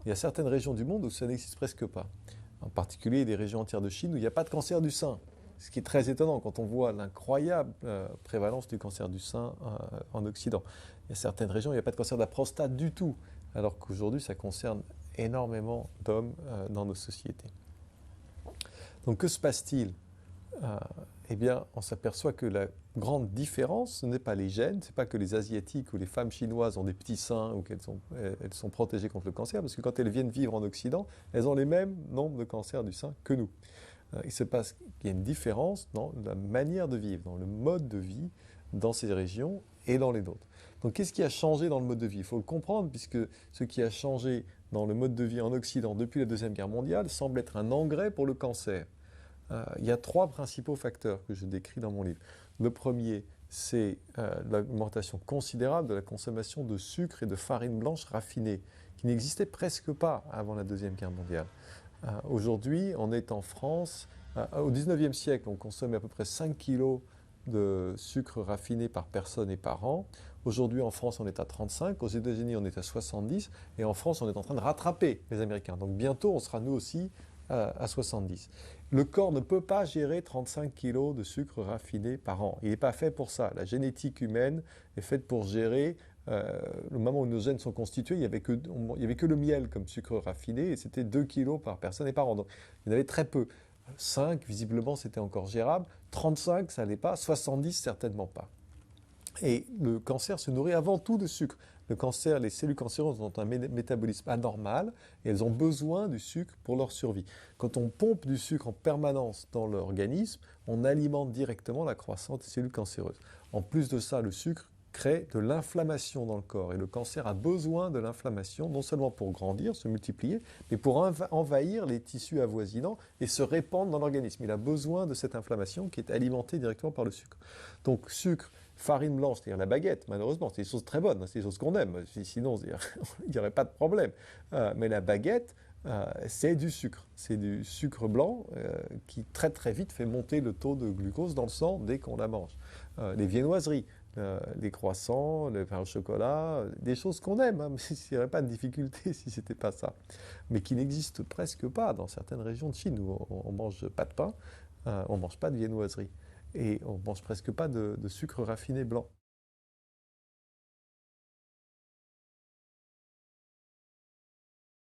Il y a certaines régions du monde où ça n'existe presque pas. En particulier des régions entières de Chine où il n'y a pas de cancer du sein. Ce qui est très étonnant quand on voit l'incroyable prévalence du cancer du sein en Occident. Il y a certaines régions où il n'y a pas de cancer de la prostate du tout, alors qu'aujourd'hui ça concerne énormément d'hommes dans nos sociétés. Donc que se passe-t-il? Eh bien, on s'aperçoit que la grande différence, ce n'est pas les gènes, ce n'est pas que les Asiatiques ou les femmes chinoises ont des petits seins ou elles sont protégées contre le cancer, parce que quand elles viennent vivre en Occident, elles ont les mêmes nombres de cancers du sein que nous. Il se passe qu'il y a une différence dans la manière de vivre, dans le mode de vie dans ces régions et dans les nôtres. Donc qu'est-ce qui a changé dans le mode de vie? Il faut le comprendre, puisque ce qui a changé dans le mode de vie en Occident depuis la Deuxième Guerre mondiale semble être un engrais pour le cancer. Il y a trois principaux facteurs que je décris dans mon livre. Le premier, c'est l'augmentation considérable de la consommation de sucre et de farine blanche raffinée, qui n'existait presque pas avant la Deuxième Guerre mondiale. Aujourd'hui, on est en France, au 19e siècle, on consommait à peu près 5 kilos de sucre raffiné par personne et par an. Aujourd'hui, en France, on est à 35, aux États-Unis, on est à 70, et en France, on est en train de rattraper les Américains. Donc bientôt, on sera nous aussi à 70. Le corps ne peut pas gérer 35 kilos de sucre raffiné par an. Il n'est pas fait pour ça. La génétique humaine est faite pour gérer. Le moment où nos gènes sont constitués, il n'y avait que le miel comme sucre raffiné, et c'était 2 kilos par personne et par an. Donc il y en avait très peu. 5, visiblement, c'était encore gérable. 35, ça n'allait pas. 70, certainement pas. Et le cancer se nourrit avant tout de sucre. Le cancer, les cellules cancéreuses ont un métabolisme anormal et elles ont besoin du sucre pour leur survie. Quand on pompe du sucre en permanence dans l'organisme, on alimente directement la croissance des cellules cancéreuses. En plus de ça, le sucre crée de l'inflammation dans le corps. Et le cancer a besoin de l'inflammation, non seulement pour grandir, se multiplier, mais pour envahir les tissus avoisinants et se répandre dans l'organisme. Il a besoin de cette inflammation qui est alimentée directement par le sucre. Donc sucre, farine blanche, c'est-à-dire la baguette, malheureusement, c'est des choses très bonnes, c'est des choses qu'on aime, sinon il n'y aurait pas de problème. Mais la baguette, c'est du sucre blanc qui très très vite fait monter le taux de glucose dans le sang dès qu'on la mange. Les viennoiseries, les croissants, le pain au chocolat, des choses qu'on aime, hein, mais il n'y aurait pas de difficulté si c'était pas ça. Mais qui n'existent presque pas dans certaines régions de Chine où on mange pas de pain, on mange pas de viennoiserie et on mange presque pas de sucre raffiné blanc.